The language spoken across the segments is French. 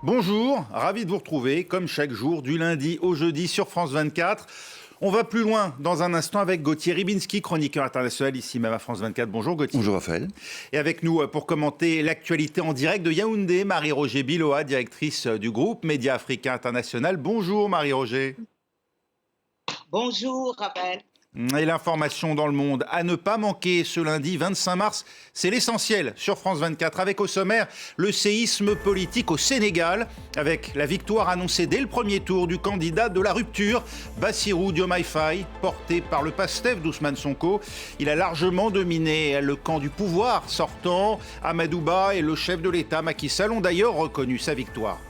Bonjour, ravi de vous retrouver, comme chaque jour, du lundi au jeudi sur France 24. On va plus loin dans un instant avec Gauthier Ribinski, chroniqueur international ici même à France 24. Bonjour Gauthier. Bonjour Raphaël. Et avec nous pour commenter l'actualité en direct de Yaoundé, Marie-Roger Biloa, directrice du groupe Média Africain International. Bonjour Marie-Roger. Bonjour Raphaël. Et l'information dans le monde à ne pas manquer ce lundi 25 mars, c'est l'essentiel sur France 24 avec au sommaire le séisme politique au Sénégal avec la victoire annoncée dès le premier tour du candidat de la rupture, Bassirou Diomaye Faye, porté par le PASTEF d'Ousmane Sonko. Il a largement dominé le camp du pouvoir sortant. Amadou Ba et le chef de l'État Macky Sall ont d'ailleurs reconnu sa victoire.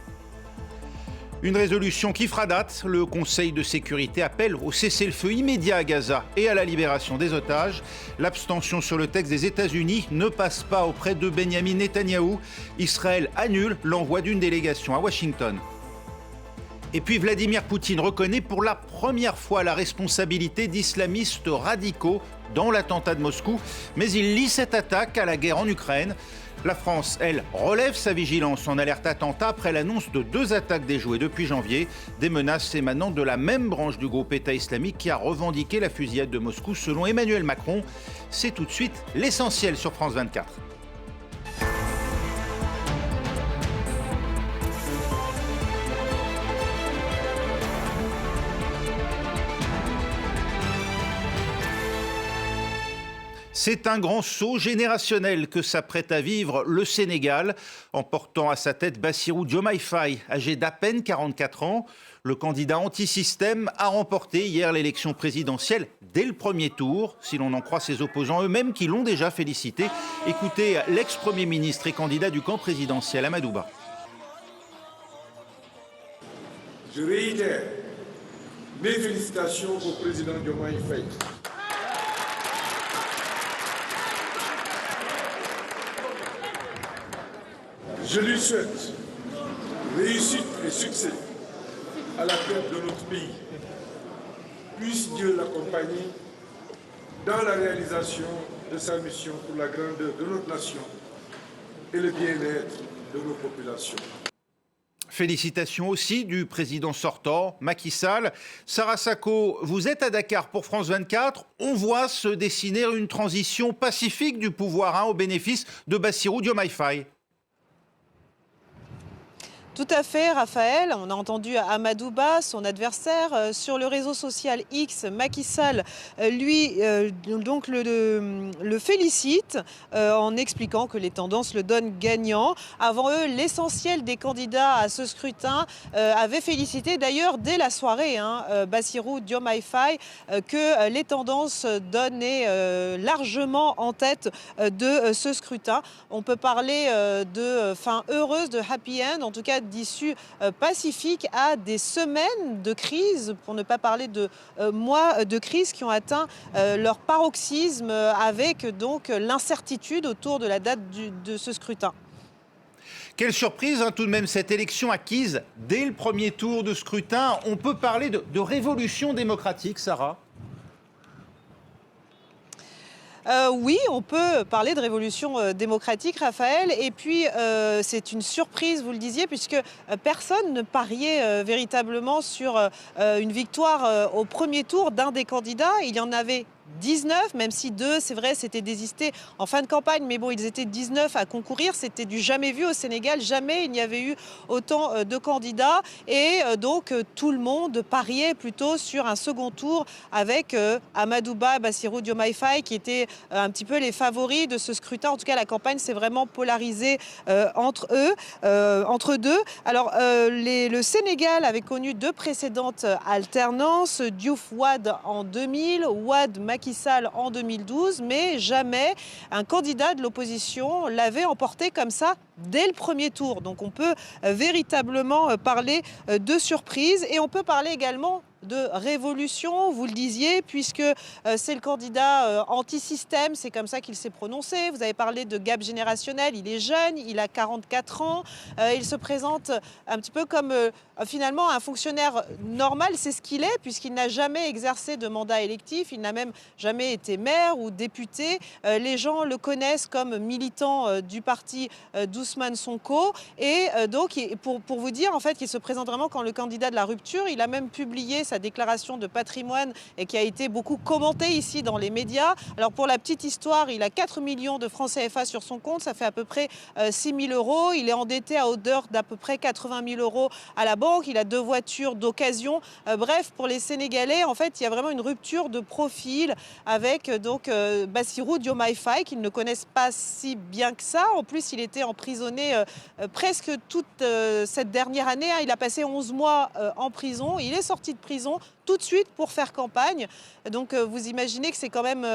Une résolution qui fera date. Le Conseil de sécurité appelle au cessez-le-feu immédiat à Gaza et à la libération des otages. L'abstention sur le texte des États-Unis ne passe pas auprès de Benyamin Netanyahou. Israël annule l'envoi d'une délégation à Washington. Et puis Vladimir Poutine reconnaît pour la première fois la responsabilité d'islamistes radicaux dans l'attentat de Moscou. Mais il lie cette attaque à la guerre en Ukraine. La France, elle, relève sa vigilance en alerte attentat après l'annonce de 2 attaques déjouées depuis janvier. Des menaces émanant de la même branche du groupe État islamique qui a revendiqué la fusillade de Moscou selon Emmanuel Macron. C'est tout de suite l'essentiel sur France 24. C'est un grand saut générationnel que s'apprête à vivre le Sénégal, en portant à sa tête Bassirou Diomaye Faye, âgé d'à peine 44 ans. Le candidat anti-système a remporté hier l'élection présidentielle dès le premier tour, si l'on en croit ses opposants eux-mêmes qui l'ont déjà félicité. Écoutez l'ex-premier ministre et candidat du camp présidentiel, Amadou Ba. Je réitère mes félicitations au président Diomaye Faye. Je lui souhaite réussite et succès à la tête de notre pays. Puisse Dieu l'accompagner dans la réalisation de sa mission pour la grandeur de notre nation et le bien-être de nos populations. Félicitations aussi du président sortant, Macky Sall. Sarah Sacco, vous êtes à Dakar pour France 24. On voit se dessiner une transition pacifique du pouvoir au bénéfice de Bassirou Diomaye Faye. Tout à fait, Raphaël. On a entendu Amadou Ba, son adversaire, sur le réseau social X. Macky Sall, lui, donc le félicite en expliquant que les tendances le donnent gagnant. Avant eux, l'essentiel des candidats à ce scrutin avait félicité d'ailleurs dès la soirée Bassirou Diomaye Faye que les tendances donnaient largement en tête de ce scrutin. On peut parler de fin heureuse, de happy end, en tout cas d'issue pacifique à des semaines de crise, pour ne pas parler de mois de crise qui ont atteint leur paroxysme avec donc l'incertitude autour de la date de ce scrutin. Quelle surprise tout de même cette élection acquise dès le premier tour de scrutin. On peut parler de révolution démocratique, Sarah ? Oui, on peut parler de révolution démocratique, Raphaël. Et puis, c'est une surprise, vous le disiez, puisque personne ne pariait véritablement sur une victoire au premier tour d'un des candidats. Il y en avait 19, même si 2, c'est vrai, c'était désisté en fin de campagne, mais bon, ils étaient 19 à concourir, c'était du jamais vu au Sénégal, jamais il n'y avait eu autant de candidats, et donc tout le monde pariait plutôt sur un second tour avec Amadou Ba, Bassirou Diomaye Faye, qui étaient un petit peu les favoris de ce scrutin. En tout cas, la campagne s'est vraiment polarisée entre deux. Alors, le Sénégal avait connu 2 précédentes alternances, Diouf Wade en 2000, Wade Macky Sall en 2012, mais jamais un candidat de l'opposition l'avait emporté comme ça dès le premier tour. Donc on peut véritablement parler de surprise, et on peut parler également de révolution, vous le disiez, puisque c'est le candidat anti-système, c'est comme ça qu'il s'est prononcé. Vous avez parlé de gap générationnel, il est jeune, il a 44 ans, il se présente un petit peu comme finalement un fonctionnaire normal, c'est ce qu'il est, puisqu'il n'a jamais exercé de mandat électif, il n'a même jamais été maire ou député. Les gens le connaissent comme militant du parti d'Ousmane Sonko. Et donc, pour vous dire en fait qu'il se présente vraiment comme le candidat de la rupture, il a même publié sa déclaration de patrimoine et qui a été beaucoup commentée ici dans les médias. Alors pour la petite histoire, il a 4 millions de francs CFA sur son compte, ça fait à peu près 6 000 euros. Il est endetté à hauteur d'à peu près 80 000 euros à la banque. Il a 2 voitures d'occasion. Bref, pour les Sénégalais, en fait, il y a vraiment une rupture de profil avec donc Bassirou Diomaye Faye, qu'ils ne connaissent pas si bien que ça. En plus, il était emprisonné presque toute cette dernière année. Il a passé 11 mois en prison. Il est sorti de prison tout de suite pour faire campagne. Donc vous imaginez que c'est quand même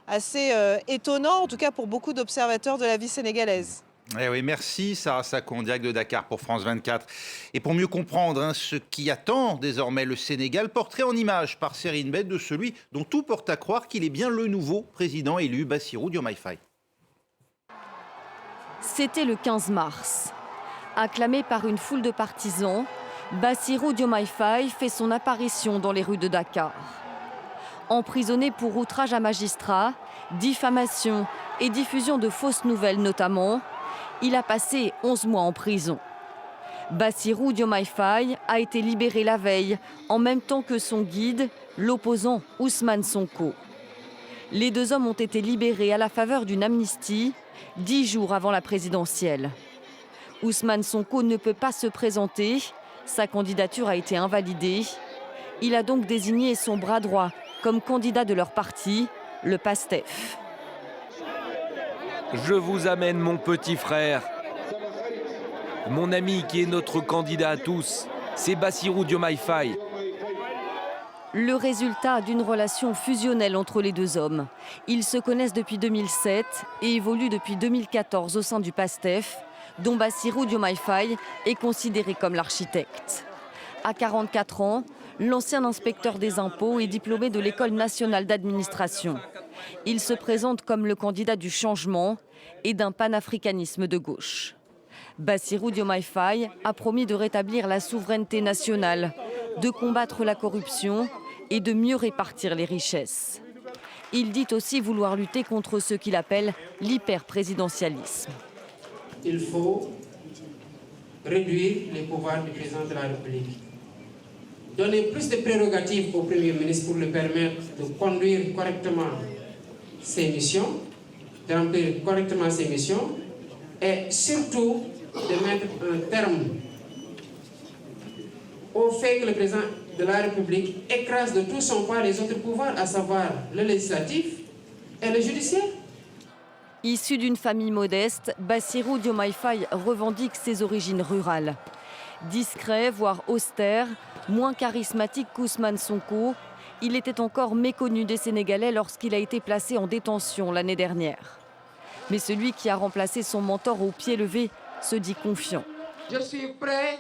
assez étonnant, en tout cas pour beaucoup d'observateurs de la vie sénégalaise. Eh oui, merci Sarah Sacco, en direct de Dakar pour France 24. Et pour mieux comprendre ce qui attend désormais le Sénégal, portrait en images par Serine Bed de celui dont tout porte à croire qu'il est bien le nouveau président élu, Bassirou Diomaye Faye. C'était le 15 mars. Acclamé par une foule de partisans, Bassirou Diomaye Faye fait son apparition dans les rues de Dakar. Emprisonné pour outrage à magistrat, diffamation et diffusion de fausses nouvelles notamment, il a passé 11 mois en prison. Bassirou Diomaye Faye a été libéré la veille, en même temps que son guide, l'opposant Ousmane Sonko. Les 2 hommes ont été libérés à la faveur d'une amnistie, 10 jours avant la présidentielle. Ousmane Sonko ne peut pas se présenter, sa candidature a été invalidée. Il a donc désigné son bras droit comme candidat de leur parti, le PASTEF. Je vous amène mon petit frère, mon ami qui est notre candidat à tous, c'est Bassirou Diomaye Faye. Le résultat d'une relation fusionnelle entre les 2 hommes. Ils se connaissent depuis 2007 et évoluent depuis 2014 au sein du PASTEF, dont Bassirou Diomaye Faye est considéré comme l'architecte. À 44 ans, l'ancien inspecteur des impôts est diplômé de l'École nationale d'administration. Il se présente comme le candidat du changement et d'un panafricanisme de gauche. Bassirou Diomaye Faye a promis de rétablir la souveraineté nationale, de combattre la corruption et de mieux répartir les richesses. Il dit aussi vouloir lutter contre ce qu'il appelle l'hyperprésidentialisme. Il faut réduire les pouvoirs du président de la République. Donner plus de prérogatives au Premier ministre pour lui permettre de conduire correctement ses missions, de remplir correctement ses missions et surtout de mettre un terme au fait que le président de la République écrase de tout son poids les autres pouvoirs, à savoir le législatif et le judiciaire. Issu d'une famille modeste, Bassirou Diomaye Faye revendique ses origines rurales. Discret, voire austère, moins charismatique qu'Ousmane Sonko, il était encore méconnu des Sénégalais lorsqu'il a été placé en détention l'année dernière. Mais celui qui a remplacé son mentor au pied levé se dit confiant. Je suis prêt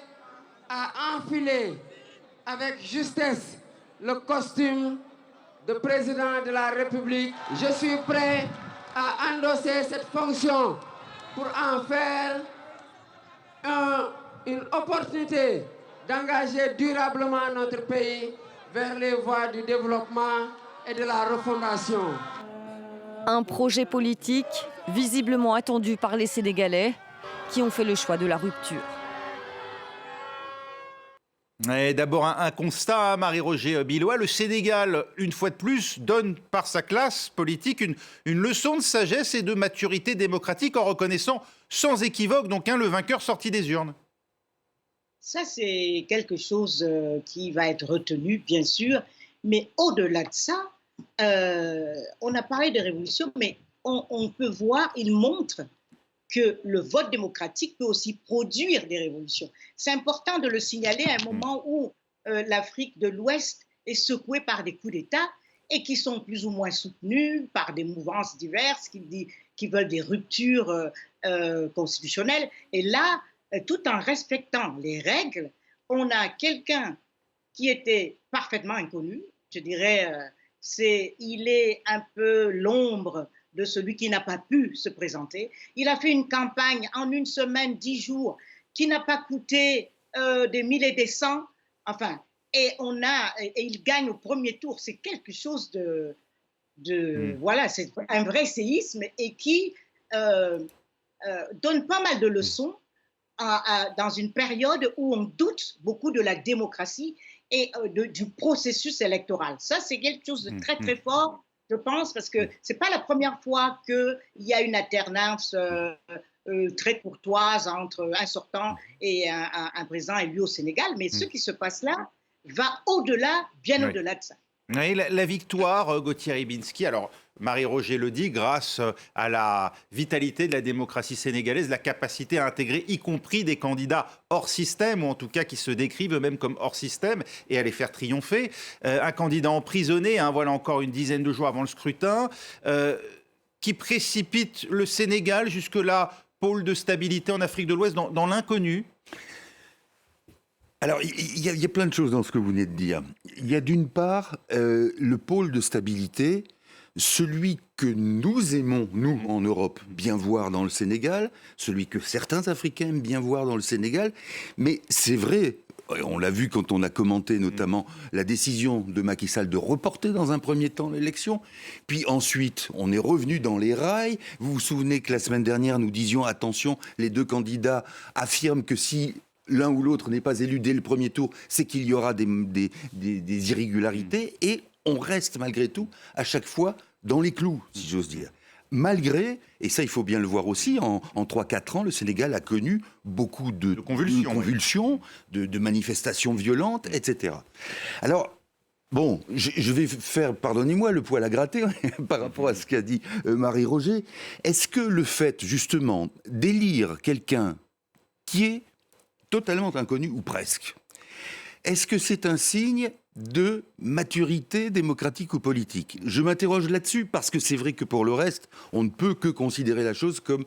à enfiler avec justesse le costume de président de la République. Je suis prêt à endosser cette fonction pour en faire une opportunité d'engager durablement notre pays vers les voies du développement et de la refondation. Un projet politique visiblement attendu par les Sénégalais qui ont fait le choix de la rupture. D'abord un constat, Marie-Roger Billois. Le Sénégal, une fois de plus, donne par sa classe politique une leçon de sagesse et de maturité démocratique en reconnaissant sans équivoque donc le vainqueur sorti des urnes. Ça, c'est quelque chose qui va être retenu, bien sûr. Mais au-delà de ça, on a parlé de révolution, mais on peut voir, il montre que le vote démocratique peut aussi produire des révolutions. C'est important de le signaler à un moment où l'Afrique de l'Ouest est secouée par des coups d'État et qui sont plus ou moins soutenus par des mouvances diverses qui veulent des ruptures constitutionnelles. Et là, tout en respectant les règles, on a quelqu'un qui était parfaitement inconnu. Je dirais, il est un peu l'ombre de celui qui n'a pas pu se présenter. Il a fait une campagne en 1 semaine, 10 jours, qui n'a pas coûté des 1000 et des cents. Enfin, et il gagne au premier tour. C'est quelque chose voilà, c'est un vrai séisme et qui donne pas mal de leçons dans une période où on doute beaucoup de la démocratie et du processus électoral. Ça, c'est quelque chose de très, très fort, je pense, parce que ce n'est pas la première fois qu'il y a une alternance très courtoise entre un sortant et un président élu au Sénégal, mais ce qui se passe là va au-delà, bien au-delà de ça. Oui, la victoire, Gauthier Ribinski, alors Marie-Roger le dit, grâce à la vitalité de la démocratie sénégalaise, la capacité à intégrer y compris des candidats hors système, ou en tout cas qui se décrivent eux-mêmes comme hors système, et à les faire triompher. Un candidat emprisonné, voilà encore une dizaine de jours avant le scrutin, qui précipite le Sénégal, jusque-là pôle de stabilité en Afrique de l'Ouest, dans l'inconnu. Alors, il y a plein de choses dans ce que vous venez de dire. Il y a d'une part le pôle de stabilité, celui que nous aimons, nous, en Europe, bien voir dans le Sénégal, celui que certains Africains aiment bien voir dans le Sénégal. Mais c'est vrai, on l'a vu quand on a commenté notamment la décision de Macky Sall de reporter dans un premier temps l'élection. Puis ensuite, on est revenu dans les rails. Vous vous souvenez que la semaine dernière, nous disions, attention, les deux candidats affirment que si l'un ou l'autre n'est pas élu dès le premier tour, c'est qu'il y aura des irrégularités, et on reste malgré tout à chaque fois dans les clous, si j'ose dire. Malgré, et ça il faut bien le voir aussi, en 3-4 ans, le Sénégal a connu beaucoup de convulsions, de manifestations violentes, etc. Alors, bon, je vais faire, pardonnez-moi, le poil à gratter par rapport à ce qu'a dit Marie-Roger. Est-ce que le fait, justement, d'élire quelqu'un qui est totalement inconnu, ou presque, est-ce que c'est un signe de maturité démocratique ou politique? Je m'interroge là-dessus parce que c'est vrai que pour le reste, on ne peut que considérer la chose comme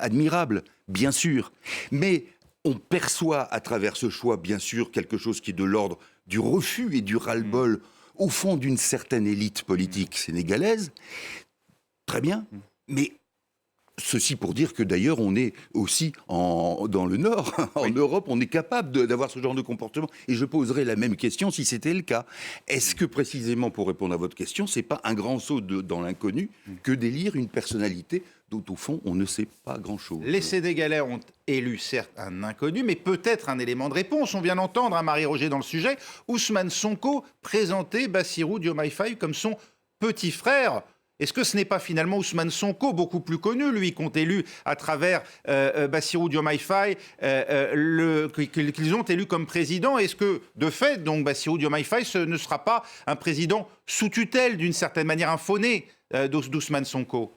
admirable, bien sûr. Mais on perçoit à travers ce choix, bien sûr, quelque chose qui est de l'ordre du refus et du ras-le-bol, au fond, d'une certaine élite politique sénégalaise. Très bien, mais ceci pour dire que d'ailleurs on est aussi dans le Nord, en Europe, on est capable d'avoir ce genre de comportement. Et je poserais la même question si c'était le cas. Est-ce que précisément, pour répondre à votre question, c'est pas un grand saut dans l'inconnu que d'élire une personnalité dont au fond on ne sait pas grand-chose? Les Sénégalais ont élu certes un inconnu, mais peut-être un élément de réponse. On vient d'entendre Marie-Roger dans le sujet, Ousmane Sonko présenter Bassirou Diomaye Faye comme son petit frère. Est-ce que ce n'est pas finalement Ousmane Sonko, beaucoup plus connu, lui, qu'ont élu à travers Bassirou Diomaye Faye, qu'ils ont élu comme président? Est-ce que, de fait, donc, Bassirou Diomaye Faye ne sera pas un président sous tutelle, d'une certaine manière, un faux-né d'Ousmane Sonko?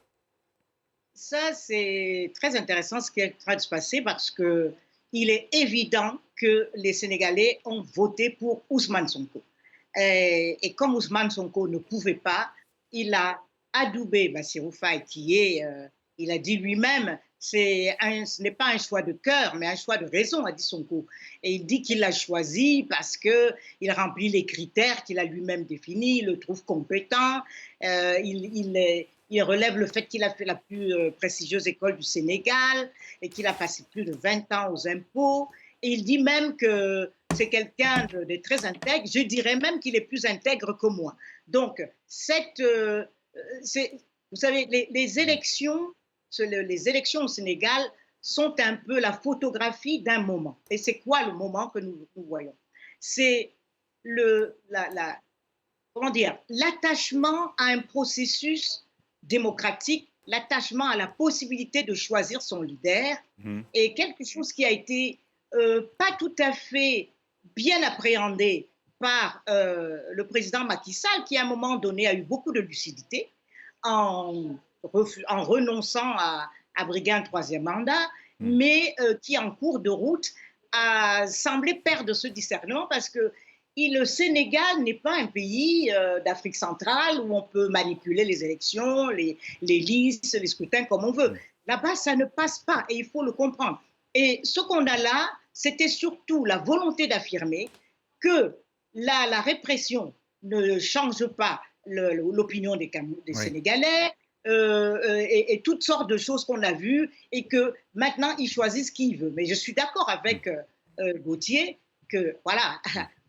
Ça, c'est très intéressant ce qui est en train de se passer parce qu'il est évident que les Sénégalais ont voté pour Ousmane Sonko. Et comme Ousmane Sonko ne pouvait pas, il a adoubé Bassirou Faye, il a dit lui-même, ce n'est pas un choix de cœur, mais un choix de raison, a dit Sonko. Et il dit qu'il l'a choisi parce qu'il remplit les critères qu'il a lui-même définis, il le trouve compétent, il relève le fait qu'il a fait la plus prestigieuse école du Sénégal et qu'il a passé plus de 20 ans aux impôts. Et il dit même que c'est quelqu'un de très intègre, je dirais même qu'il est plus intègre que moi. Donc, vous savez, les élections au Sénégal sont un peu la photographie d'un moment. Et c'est quoi le moment que nous voyons? C'est l'attachement à un processus démocratique, l'attachement à la possibilité de choisir son leader, et quelque chose qui a été pas tout à fait bien appréhendé par le président Macky Sall, qui à un moment donné a eu beaucoup de lucidité en renonçant à briguer un troisième mandat, mais qui en cours de route a semblé perdre ce discernement parce que le Sénégal n'est pas un pays d'Afrique centrale où on peut manipuler les élections, les listes, les scrutins comme on veut. Là-bas, ça ne passe pas et il faut le comprendre. Et ce qu'on a là, c'était surtout la volonté d'affirmer que la répression ne change pas l'opinion des Sénégalais, et toutes sortes de choses qu'on a vues, et que maintenant, il choisit ce qu'il veut. Mais je suis d'accord avec Gauthier que, voilà,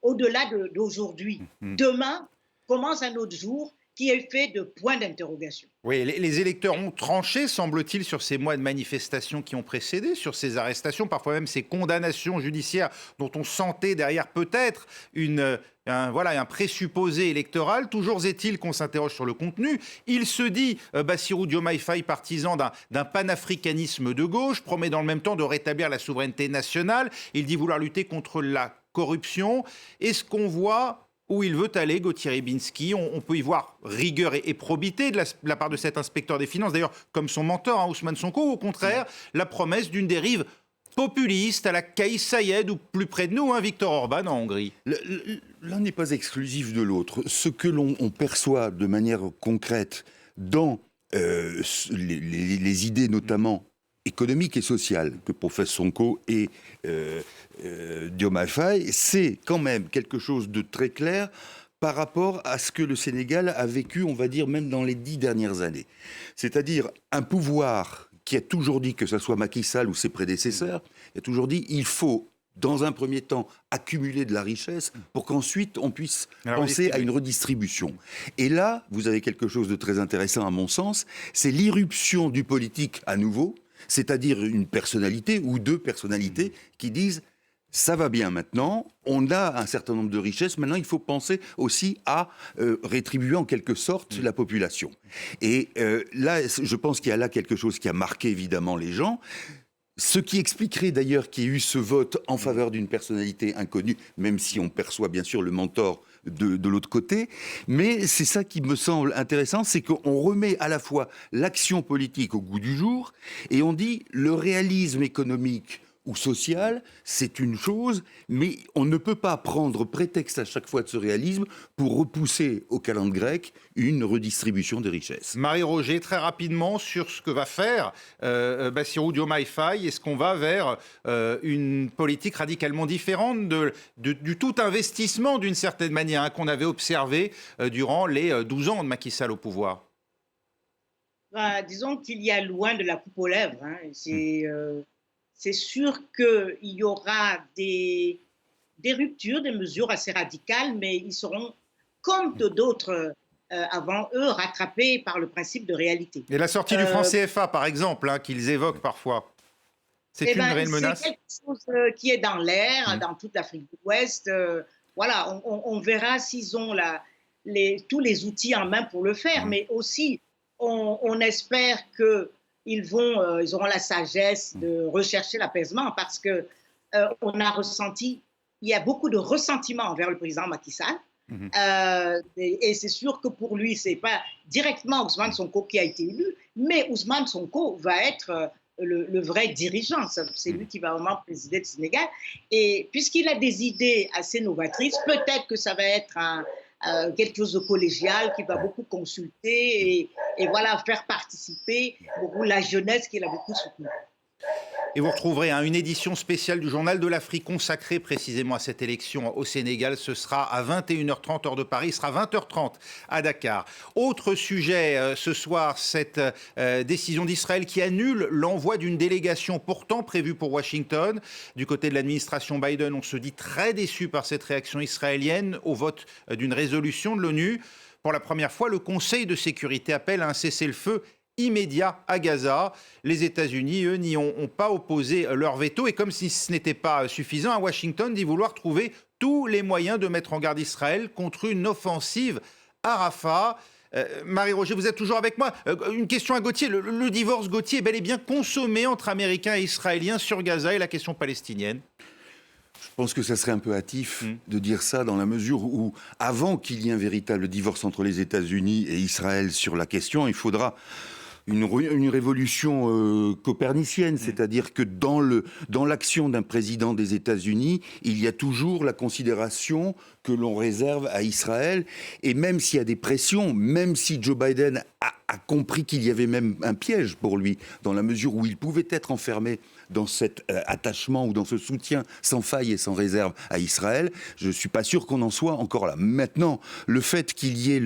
au-delà d'aujourd'hui, demain commence un autre jour qui est fait de points d'interrogation. Oui, les électeurs ont tranché, semble-t-il, sur ces mois de manifestations qui ont précédé, sur ces arrestations, parfois même ces condamnations judiciaires dont on sentait derrière peut-être un présupposé électoral. Toujours est-il qu'on s'interroge sur le contenu. Il se dit, Bassirou Diomaye Faye, partisan d'un panafricanisme de gauche, promet dans le même temps de rétablir la souveraineté nationale. Il dit vouloir lutter contre la corruption. Est-ce qu'on voit où il veut aller, Gauthier Rybinski? On peut y voir rigueur et probité de la part de cet inspecteur des finances, d'ailleurs comme son mentor, Ousmane Sonko, ou au contraire, la promesse d'une dérive populiste à la Kais Saied, ou plus près de nous, Viktor Orban en Hongrie. L'un n'est pas exclusif de l'autre. Ce que l'on perçoit de manière concrète dans les idées notamment économiques et sociales que professent Sonko et Diomaye Faye, c'est quand même quelque chose de très clair par rapport à ce que le Sénégal a vécu, on va dire, même dans les 10 dernières années. C'est-à-dire un pouvoir qui a toujours dit, que ce soit Macky Sall ou ses prédécesseurs, a toujours dit il faut, dans un premier temps, accumuler de la richesse pour qu'ensuite on puisse penser à une redistribution. Et là, vous avez quelque chose de très intéressant à mon sens, c'est l'irruption du politique à nouveau, c'est-à-dire une personnalité ou deux personnalités qui disent ça va bien maintenant, on a un certain nombre de richesses, maintenant il faut penser aussi à rétribuer en quelque sorte la population. Et là, je pense qu'il y a là quelque chose qui a marqué évidemment les gens. Ce qui expliquerait d'ailleurs qu'il y ait eu ce vote en faveur d'une personnalité inconnue, même si on perçoit bien sûr le mentor de l'autre côté. Mais c'est ça qui me semble intéressant, c'est qu'on remet à la fois l'action politique au goût du jour et on dit le réalisme économique ou social, c'est une chose, mais on ne peut pas prendre prétexte à chaque fois de ce réalisme pour repousser au calendrier grec une redistribution des richesses. Marie-Roger, très rapidement sur ce que va faire Bassirou Diomaye Faye. Est-ce qu'on va vers une politique radicalement différente du tout investissement d'une certaine manière qu'on avait observé durant les 12 ans de Macky Sall au pouvoir? Disons qu'il y a loin de la coupe aux lèvres. C'est sûr qu'il y aura des ruptures, des mesures assez radicales, mais ils seront, comme d'autres avant eux, rattrapés par le principe de réalité. Et la sortie du franc CFA, par exemple, qu'ils évoquent parfois, c'est une réelle menace? C'est quelque chose qui est dans l'air, dans toute l'Afrique de l'Ouest. Voilà, on verra s'ils ont tous les outils en main pour le faire, mais aussi, on espère que ils auront la sagesse de rechercher l'apaisement, parce que on a ressenti, il y a beaucoup de ressentiment envers le président Macky Sall. Et c'est sûr que pour lui, c'est pas directement Ousmane Sonko qui a été élu, mais Ousmane Sonko va être le vrai dirigeant. C'est lui qui va vraiment présider le Sénégal. Et puisqu'il a des idées assez novatrices, peut-être que ça va être quelque chose de collégial qui va beaucoup consulter et voilà, faire participer beaucoup la jeunesse qu'il a beaucoup soutenue. Et vous retrouverez une édition spéciale du Journal de l'Afrique consacrée précisément à cette élection au Sénégal. Ce sera à 21h30 heure de Paris, ce sera 20h30 à Dakar. Autre sujet ce soir, cette décision d'Israël qui annule l'envoi d'une délégation pourtant prévue pour Washington. Du côté de l'administration Biden, on se dit très déçu par cette réaction israélienne au vote d'une résolution de l'ONU. Pour la première fois, le Conseil de sécurité appelle à un cessez-le-feu immédiat à Gaza. Les États-Unis, eux, n'y ont pas opposé leur veto. Et comme si ce n'était pas suffisant, Washington dit vouloir trouver tous les moyens de mettre en garde Israël contre une offensive à Rafah. Marie-Roger, vous êtes toujours avec moi. Une question à Gauthier. Le divorce, Gauthier, est bel et bien consommé entre Américains et Israéliens sur Gaza et la question palestinienne? Je pense que ça serait un peu hâtif de dire ça, dans la mesure où, avant qu'il y ait un véritable divorce entre les États-Unis et Israël sur la question, il faudra une révolution copernicienne, c'est-à-dire que dans l'action d'un président des États-Unis, il y a toujours la considération que l'on réserve à Israël, et même s'il y a des pressions, même si Joe Biden a compris qu'il y avait même un piège pour lui, dans la mesure où il pouvait être enfermé dans cet attachement ou dans ce soutien sans faille et sans réserve à Israël. Je ne suis pas sûr qu'on en soit encore là. Maintenant, le fait qu'il y ait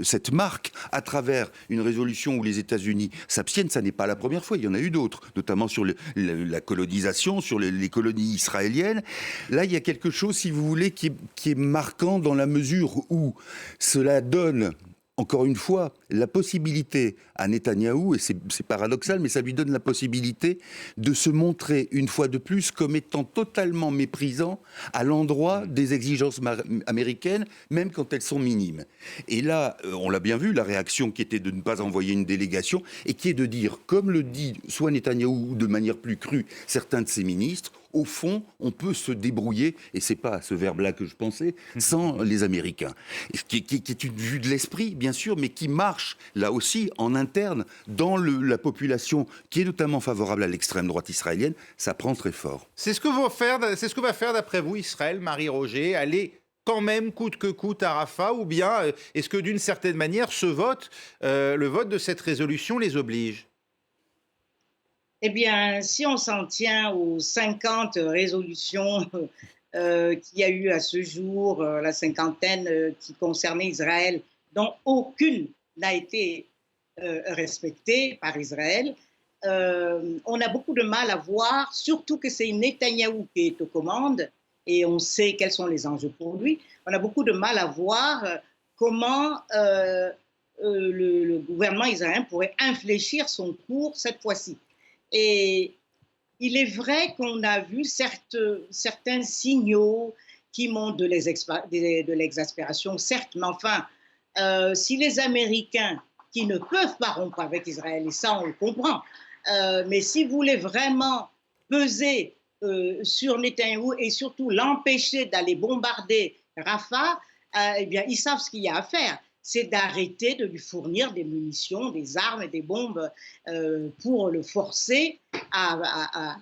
cette marque à travers une résolution où les États-Unis s'abstiennent, ça n'est pas la première fois. Il y en a eu d'autres, notamment sur la colonisation, sur les colonies israéliennes. Là, il y a quelque chose, si vous voulez, qui est marquant dans la mesure où cela donne, encore une fois, la possibilité à Netanyahou, et c'est paradoxal, mais ça lui donne la possibilité de se montrer une fois de plus comme étant totalement méprisant à l'endroit des exigences américaines, même quand elles sont minimes. Et là, on l'a bien vu, la réaction qui était de ne pas envoyer une délégation, et qui est de dire, comme le dit soit Netanyahou ou de manière plus crue certains de ses ministres, au fond, on peut se débrouiller, et c'est pas à ce verbe-là que je pensais, sans les Américains. Qui est une vue de l'esprit, bien sûr, mais qui marche, là aussi, en interne, dans la population, qui est notamment favorable à l'extrême droite israélienne, ça prend très fort. C'est ce que va faire, d'après vous, Israël, Marie-Roger, aller quand même coûte que coûte à Rafah, ou bien est-ce que d'une certaine manière, ce vote, le vote de cette résolution les oblige ? Eh bien, si on s'en tient aux 50 résolutions qu'il y a eu à ce jour, la cinquantaine qui concernaient Israël, dont aucune n'a été respectée par Israël, on a beaucoup de mal à voir, surtout que c'est Netanyahou qui est aux commandes, et on sait quels sont les enjeux pour lui, on a beaucoup de mal à voir comment le gouvernement israélien pourrait infléchir son cours cette fois-ci. Et il est vrai qu'on a vu certains signaux qui montrent de l'exaspération, certes, mais enfin, si les Américains, qui ne peuvent pas rompre avec Israël, et ça on le comprend, mais s'ils voulaient vraiment peser sur Netanyahou et surtout l'empêcher d'aller bombarder Rafah, eh bien, ils savent ce qu'il y a à faire. C'est d'arrêter de lui fournir des munitions, des armes et des bombes pour le forcer à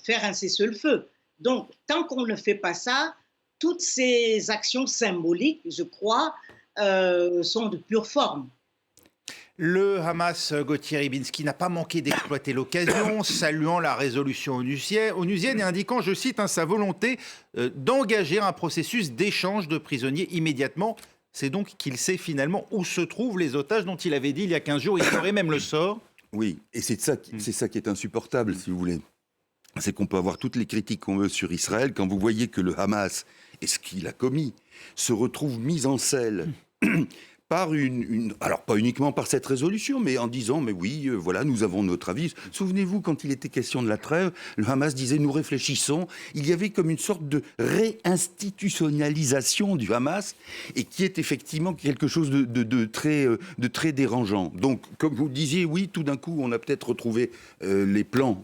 faire un cessez-le-feu. Donc, tant qu'on ne fait pas ça, toutes ces actions symboliques, je crois, sont de pure forme. Le Hamas, Gauthier Rybinski, n'a pas manqué d'exploiter l'occasion, saluant la résolution onusienne et indiquant, je cite, sa volonté d'engager un processus d'échange de prisonniers immédiatement. C'est donc qu'il sait finalement où se trouvent les otages dont il avait dit il y a 15 jours, il ignorait même le sort. Oui, et c'est ça qui est insupportable, si vous voulez. C'est qu'on peut avoir toutes les critiques qu'on veut sur Israël, quand vous voyez que le Hamas, et ce qu'il a commis, se retrouve mis en selle par alors pas uniquement par cette résolution, mais en disant, mais oui, voilà, nous avons notre avis. Souvenez-vous, quand il était question de la trêve, le Hamas disait, nous réfléchissons. Il y avait comme une sorte de réinstitutionnalisation du Hamas, et qui est effectivement quelque chose de très dérangeant. Donc, comme vous le disiez, oui, tout d'un coup, on a peut-être retrouvé les plans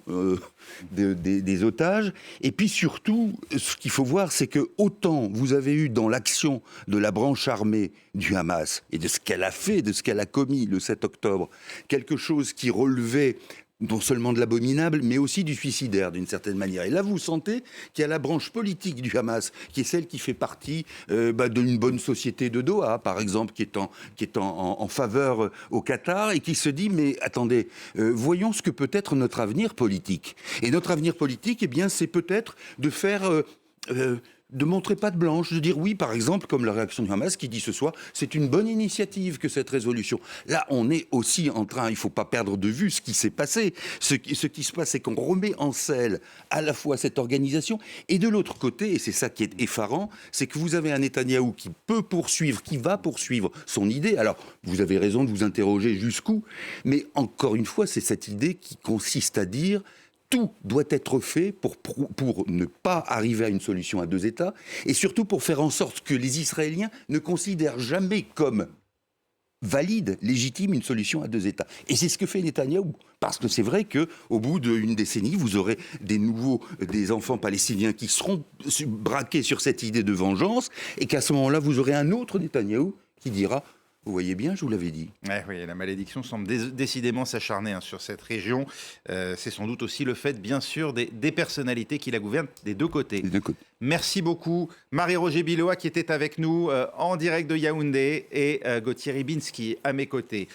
des otages. Et puis surtout, ce qu'il faut voir, c'est que autant vous avez eu dans l'action de la branche armée du Hamas, et de ce qu'elle a fait, de ce qu'elle a commis le 7 octobre, quelque chose qui relevait non seulement de l'abominable, mais aussi du suicidaire, d'une certaine manière. Et là, vous sentez qu'il y a la branche politique du Hamas, qui est celle qui fait partie d'une bonne société de Doha, par exemple, qui est en faveur au Qatar, et qui se dit, mais attendez, voyons ce que peut être notre avenir politique. Et notre avenir politique, eh bien, c'est peut-être de faire... de montrer patte blanche, de dire oui, par exemple, comme la réaction du Hamas qui dit ce soir, c'est une bonne initiative que cette résolution. Là, on est aussi en train, il ne faut pas perdre de vue ce qui s'est passé. Ce qui se passe, c'est qu'on remet en selle à la fois cette organisation, et de l'autre côté, et c'est ça qui est effarant, c'est que vous avez un Netanyahou qui peut poursuivre, qui va poursuivre son idée. Alors, vous avez raison de vous interroger jusqu'où, mais encore une fois, c'est cette idée qui consiste à dire... Tout doit être fait pour ne pas arriver à une solution à deux États, et surtout pour faire en sorte que les Israéliens ne considèrent jamais comme valide, légitime, une solution à deux États. Et c'est ce que fait Netanyahou. Parce que c'est vrai qu'au bout d'une décennie, vous aurez des enfants palestiniens qui seront braqués sur cette idée de vengeance, et qu'à ce moment-là, vous aurez un autre Netanyahou qui dira... Vous voyez bien, je vous l'avais dit. Oui, la malédiction semble décidément s'acharner sur cette région. C'est sans doute aussi le fait, bien sûr, des personnalités qui la gouvernent des deux côtés. Merci beaucoup, Marie-Roger Biloa, qui était avec nous en direct de Yaoundé, et Gauthier Rybinski à mes côtés.